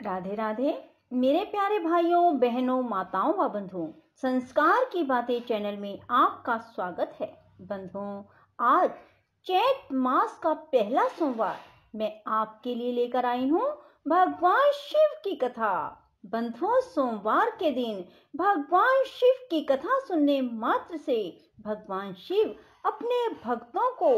राधे राधे मेरे प्यारे भाइयों बहनों माताओं व बंधुओं, संस्कार की बातें चैनल में आपका स्वागत है। बंधुओं, आज चैत मास का पहला सोमवार मैं आपके लिए लेकर आई हूँ भगवान शिव की कथा। बंधुओं, सोमवार के दिन भगवान शिव की कथा सुनने मात्र से भगवान शिव अपने भक्तों को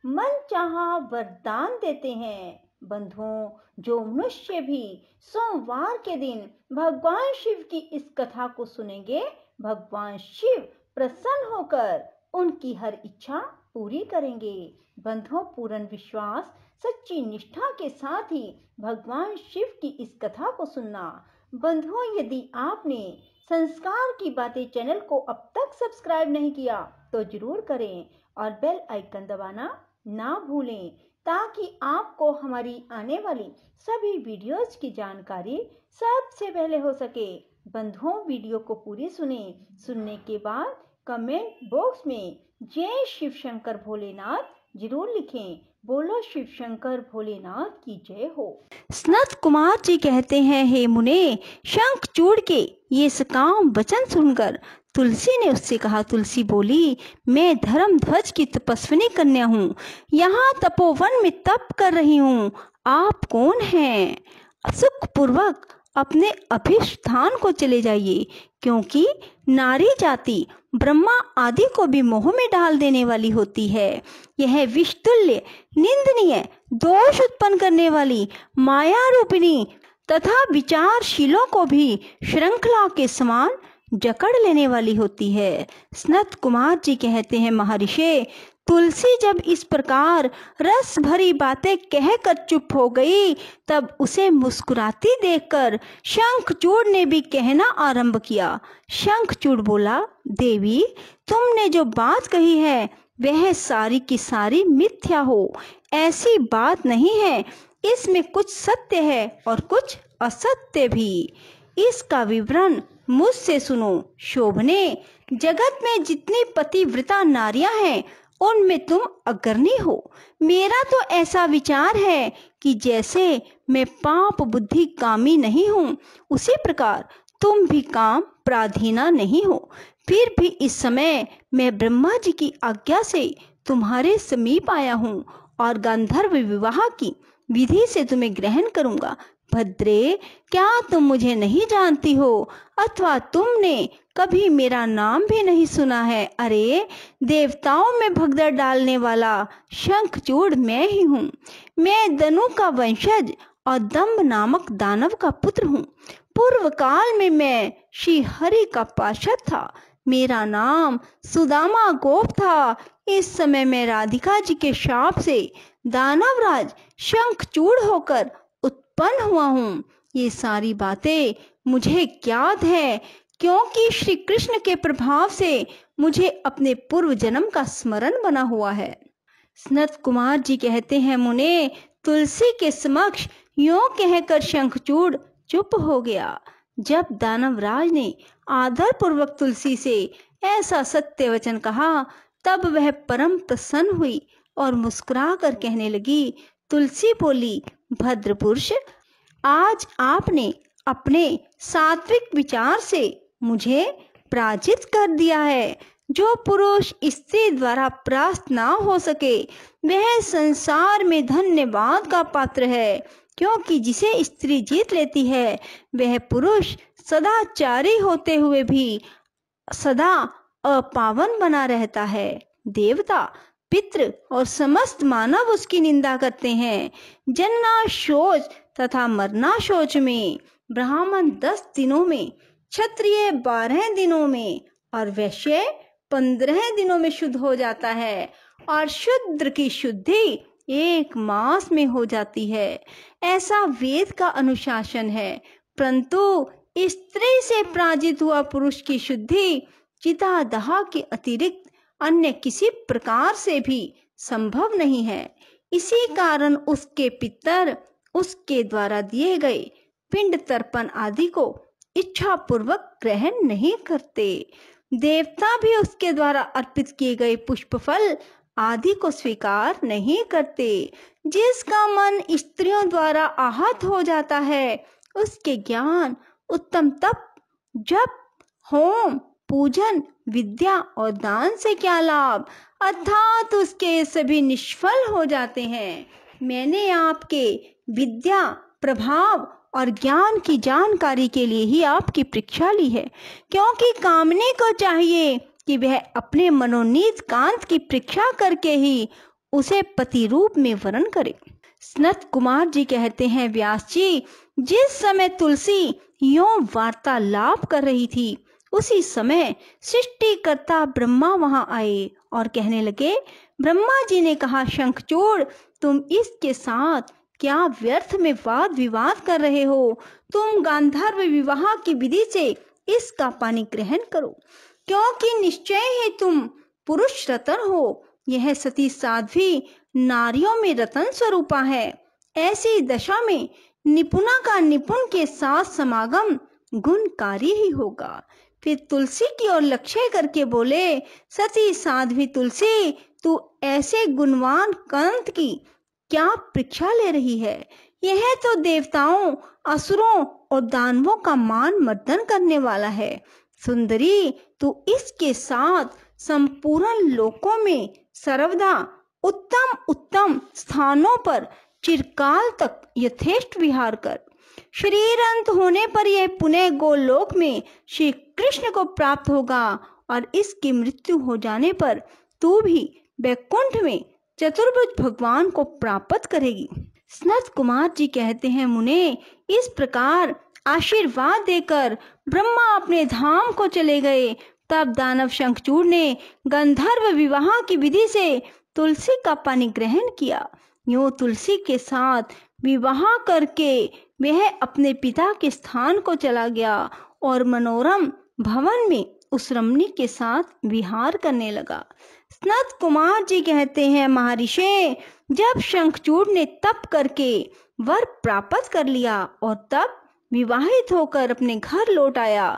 मनचाहा वरदान देते हैं। बंधुओं, जो मनुष्य भी सोमवार के दिन भगवान शिव की इस कथा को सुनेंगे, भगवान शिव प्रसन्न होकर उनकी हर इच्छा पूरी करेंगे। बंधुओं, पूर्ण विश्वास सच्ची निष्ठा के साथ ही भगवान शिव की इस कथा को सुनना। बंधुओं, यदि आपने संस्कार की बातें चैनल को अब तक सब्सक्राइब नहीं किया तो जरूर करें और बेल आइकन दबाना ना भूलें, ताकि आपको हमारी आने वाली सभी वीडियोस की जानकारी सबसे पहले हो सके। बंधुओं, वीडियो को पूरी सुनने के बाद कमेंट बॉक्स में जय शिव शंकर भोलेनाथ जरूर लिखें। बोलो शिव शंकर भोलेनाथ की जय हो। सनत कुमार जी कहते हैं, हे मुने, शंखचूड़ के ये सकाम वचन सुनकर तुलसी ने उससे कहा। तुलसी बोली, मैं धर्मध्वज की तपस्विनी कन्या हूँ, यहाँ तपोवन में तप कर रही हूँ। आप कौन हैं? सुखपूर्वक अपने अभिष्ठान को चले जाइए, क्योंकि नारी जाति ब्रह्मा आदि को भी मोह में डाल देने वाली होती है। यह विषतुल्य, निंदनीय, दोष उत्पन्न करने वाली माया रूपिणी तथा विचारशीलों को भी श्रृंखला के समान जकड़ लेने वाली होती है। सनत कुमार जी कहते हैं, महर्षि, तुलसी जब इस प्रकार रस भरी बातें कहकर चुप हो गई, तब उसे मुस्कुराती देखकर शंखचूड़ ने भी कहना आरंभ किया। शंखचूड़ बोला, देवी, तुमने जो बात कही है वह सारी की सारी मिथ्या हो। ऐसी बात नहीं है, इसमें कुछ सत्य है और कुछ असत्य भी। इसका विवरण मुझसे सुनो। शोभने, जगत में जितनी पतिव्रता नारियां हैं उनमें तुम अग्रणी हो। मेरा तो ऐसा विचार है कि जैसे मैं पाप बुद्धि कामी नहीं हूँ, उसी प्रकार तुम भी काम पराधीना नहीं हो। फिर भी इस समय मैं ब्रह्मा जी की आज्ञा से तुम्हारे समीप आया हूँ और गांधर्व विवाह की विधि से तुम्हें ग्रहण करूंगा। भद्रे, क्या तुम मुझे नहीं जानती हो अथवा तुमने कभी मेरा नाम भी नहीं सुना है? अरे, देवताओं में भगदड़ डालने वाला शंखचूड़ मैं ही हूँ। मैं दनु का वंशज और दंभ नामक दानव का पुत्र हूँ। पूर्व काल में मैं श्री हरि का पार्षद था। मेरा नाम सुदामा गोप था। इस समय मैं राधिका जी के शाप से दानवराज शंखचूड़ होकर उत्पन्न हुआ हूँ। ये सारी बातें मुझे ज्ञात है, क्योंकि श्री कृष्ण के प्रभाव से मुझे अपने पूर्व जन्म का स्मरण बना हुआ है। सनत कुमार जी कहते हैं, मुने, तुलसी के समक्ष यूं कहकर शंखचूड़ चुप हो गया। जब दानवराज ने आदर पूर्वक तुलसी से ऐसा सत्य वचन कहा, तब वह परम प्रसन्न हुई और मुस्कुरा कर कहने लगी। तुलसी बोली, भद्र पुरुष, आज आपने अपने सात्विक विचार से मुझे पराजित कर दिया है। जो पुरुष स्त्री द्वारा परास्त ना हो सके वह संसार में धन्यवाद का पात्र है, क्योंकि जिसे स्त्री जीत लेती है वह पुरुष सदाचारी होते हुए भी सदा अपावन बना रहता है। देवता, पितृ और समस्त मानव उसकी निंदा करते हैं। जन्ना शोच तथा मरना शोच में, ब्राह्मण 10 दिनों में, क्षत्रिय 12 दिनों में और वैश्य 15 दिनों में शुद्ध हो जाता है, और शूद्र की शुद्धि 1 मास में हो जाती है। ऐसा वेद का अनुशासन है। परंतु स्त्री से पराजित हुआ पुरुष की शुद्धि चितादह के अतिरिक्त अन्य किसी प्रकार से भी संभव नहीं है। इसी कारण उसके पितर उसके द्वारा दिए गए पिंड तर्पण आदि को इच्छा पूर्वक ग्रहण नहीं करते। देवता भी उसके द्वारा अर्पित किए गए पुष्प फल आदि को स्वीकार नहीं करते। जिसका मन स्त्रियों द्वारा आहत हो जाता है उसके ज्ञान, उत्तम तप, जप, होम, पूजन, विद्या और दान से क्या लाभ, अर्थात उसके सभी निष्फल हो जाते हैं। मैंने आपके विद्या, प्रभाव और ज्ञान की जानकारी के लिए ही आपकी परीक्षा ली है, क्योंकि कामने को चाहिए कि वह अपने मनोनीत कांत की परीक्षा करके ही उसे पति रूप में वरण करे। सनत कुमार जी कहते हैं, व्यास जी, जिस समय तुलसी यों वार्तालाप कर रही थी, उसी समय सृष्टिकर्ता ब्रह्मा वहां आए और कहने लगे, ब्रह्मा जी ने कहा, शंखचूड़, तुम इसके साथ क्या व्यर्थ में वाद विवाद कर रहे हो? तुम गांधर्व विवाह की विधि से इसका पानी ग्रहण करो, क्योंकि निश्चय ही तुम पुरुष रतन हो। यह सती साध्वी नारियों में रतन स्वरूपा है। ऐसी दशा में निपुणा का निपुण के साथ समागम गुणकारी ही होगा। फिर तुलसी की ओर लक्ष्य करके बोले, सती साध्वी तुलसी, तू ऐसे गुणवान कांत की क्या परीक्षा ले रही है? यह तो देवताओं, असुरों और दानवों का मान मर्दन करने वाला है। सुंदरी, तू इसके साथ संपूर्ण लोकों में सर्वदा उत्तम उत्तम स्थानों पर चिरकाल तक यथेष्ट विहार कर। शरीर अंत होने पर यह पुनः गोलोक में श्री कृष्ण को प्राप्त होगा और इसकी मृत्यु हो जाने पर तू भी वैकुंठ में चतुर्भुज भगवान को प्राप्त करेगी। सनत कुमार जी कहते हैं, मुने, इस प्रकार आशीर्वाद देकर ब्रह्मा अपने धाम को चले गए। तब दानव शंखचूड़ ने गंधर्व विवाह की विधि से तुलसी का पानी ग्रहण किया। यूं तुलसी के साथ विवाह करके वह अपने पिता के स्थान को चला गया और मनोरम भवन में उस रमणी के साथ विहार करने लगा। सनत कुमार जी कहते हैं, महर्षि, जब शंखचूड़ ने तप करके वर प्राप्त कर लिया और तब विवाहित होकर अपने घर लौट आया,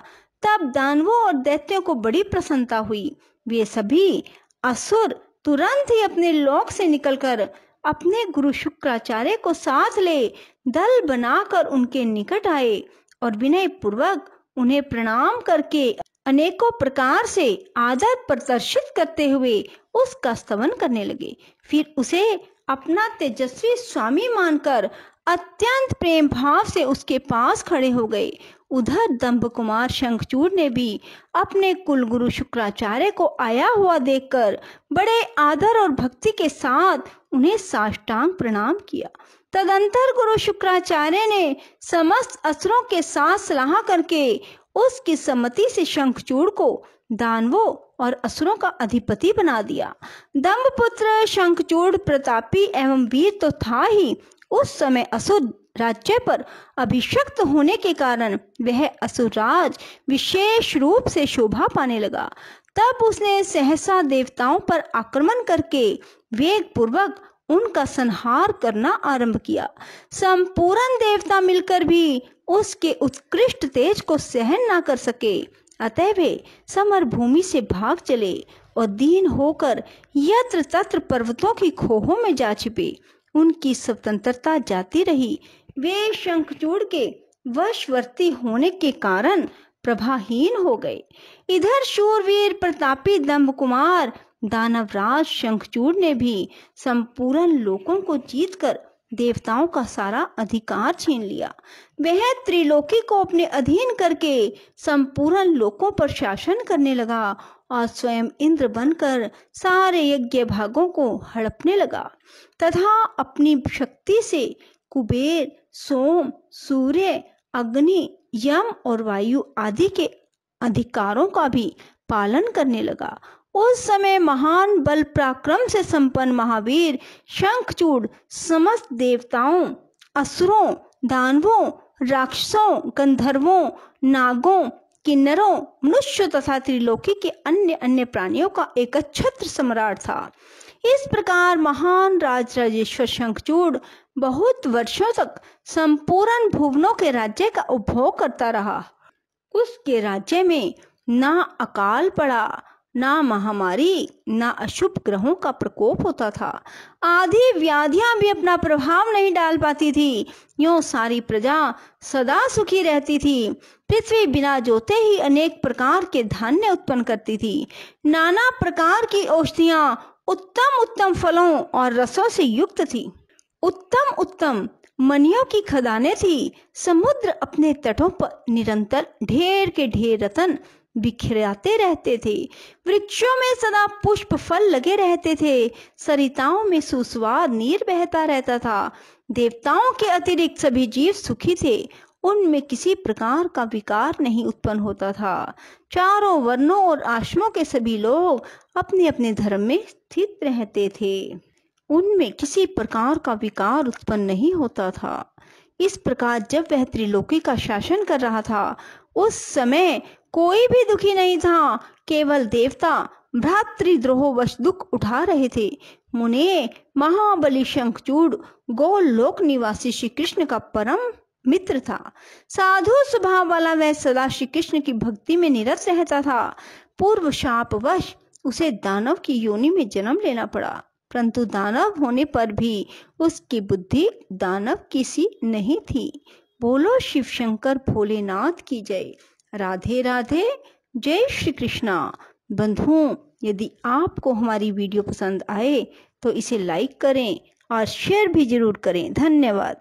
तब दानवों और दैत्यों को बड़ी प्रसन्नता हुई। वे सभी असुर तुरंत ही अपने लोक से निकलकर अपने गुरु शुक्राचार्य को साथ ले दल बनाकर उनके निकट आए और विनय पूर्वक उन्हें प्रणाम करके अनेकों प्रकार से आदर प्रदर्शित करते हुए उसका स्तवन करने लगे। फिर उसे अपना तेजस्वी स्वामी मानकर अत्यंत प्रेम भाव से उसके पास खड़े हो गए। उधर दंभ कुमार शंखचूड़ ने भी अपने कुलगुरु शुक्राचार्य को आया हुआ देखकर बड़े आदर और भक्ति के साथ उन्हें साष्टांग प्रणाम किया। तदंतर गुरु शुक्राचार्य ने समस्त असुरों के साथ सलाह करके उसकी सम्मति से शंखचूड़ को दानवों और असुरों का अधिपति बना दिया। दंभपुत्र शंखचूड़ प्रतापी एवं वीर तो था ही, उस समय असुर राज्य पर अभिषिक्त होने के कारण वह असुरराज विशेष रूप से शोभा पाने लगा। तब उसने सहसा देवताओं पर आक्रमण करके वेग पूर्वक उनका संहार करना आरंभ किया। संपूर्ण देवता मिलकर भी उसके उत्कृष्ट तेज को सहन न कर सके, अतः वे समर भूमि से भाग चले और दीन होकर यत्र तत्र पर्वतों की खोहों में जा छिपे। उनकी स्वतंत्रता जाती रही। वे शंखचूड़ के वशवर्ती होने के कारण प्रभाहीन हो गए। इधर शूरवीर प्रतापी दंभ कुमार दानवराज शंखचूड़ ने भी संपूर्ण लोकों को जीतकर देवताओं का सारा अधिकार छीन लिया। वह त्रिलोकी को अपने अधीन करके संपूर्ण लोकों पर शासन करने लगा और स्वयं इंद्र बनकर सारे यज्ञ भागों को हड़पने लगा तथा अपनी शक्ति से कुबेर, सोम, सूर्य, अग्नि, यम और वायु आदि के अधिकारों का भी पालन करने लगा। उस समय महान बल पराक्रम से संपन्न महावीर शंखचूड़ समस्त देवताओं, असुरों, दानवों, राक्षसों, गंधर्वों, नागों, किन्नरों, मनुष्यों तथा त्रिलोकी के अन्य अन्य प्राणियों का एकछत्र सम्राट था। इस प्रकार महान राजराजेश्वर शंखचूड़ बहुत वर्षों तक संपूर्ण भुवनों के राज्य का उपभोग करता रहा। उसके राज्य में ना अकाल पड़ा, ना महामारी ना अशुभ ग्रहों का प्रकोप होता था। आधी व्याधियां भी अपना प्रभाव नहीं डाल पाती थी। यूं सारी प्रजा सदा सुखी रहती थी। पृथ्वी बिना जोते ही अनेक प्रकार के धान्य उत्पन्न करती थी। नाना प्रकार की औषधियां उत्तम उत्तम फलों और रसों से युक्त थी। उत्तम उत्तम मणियों की खदानें थी। समुद्र अपने तटों पर निरंतर ढेर के ढेर रत्न बिखराते रहते थे। वृक्षों में सदा पुष्प फल लगे रहते थे। सरिताओं में सुस्वाद नीर बहता रहता था। देवताओं के अतिरिक्त सभी जीव सुखी थे। उनमें किसी प्रकार का विकार नहीं उत्पन्न होता था। चारों वर्णों और आश्रमों के सभी लोग अपने अपने धर्म में स्थित रहते थे। उनमें किसी प्रकार का विकार उत्पन्न नहीं होता था। इस प्रकार जब वह त्रिलोकी का शासन कर रहा था, उस समय कोई भी दुखी नहीं था। केवल देवता भ्रातृद्रोहवश दुख उठा रहे थे। मुने, महाबली शंखचूड़ गोलोक निवासी श्री कृष्ण का परम मित्र था। साधु स्वभाव वाला वह सदा श्री कृष्ण की भक्ति में निरत रहता था। पूर्व शापवश उसे दानव की योनि में जन्म लेना पड़ा, परंतु दानव होने पर भी उसकी बुद्धि दानव की सी नहीं थी। बोलो शिव शंकर भोलेनाथ की जय। राधे राधे। जय श्री कृष्णा। बंधुओं, यदि आपको हमारी वीडियो पसंद आए तो इसे लाइक करें और शेयर भी जरूर करें। धन्यवाद।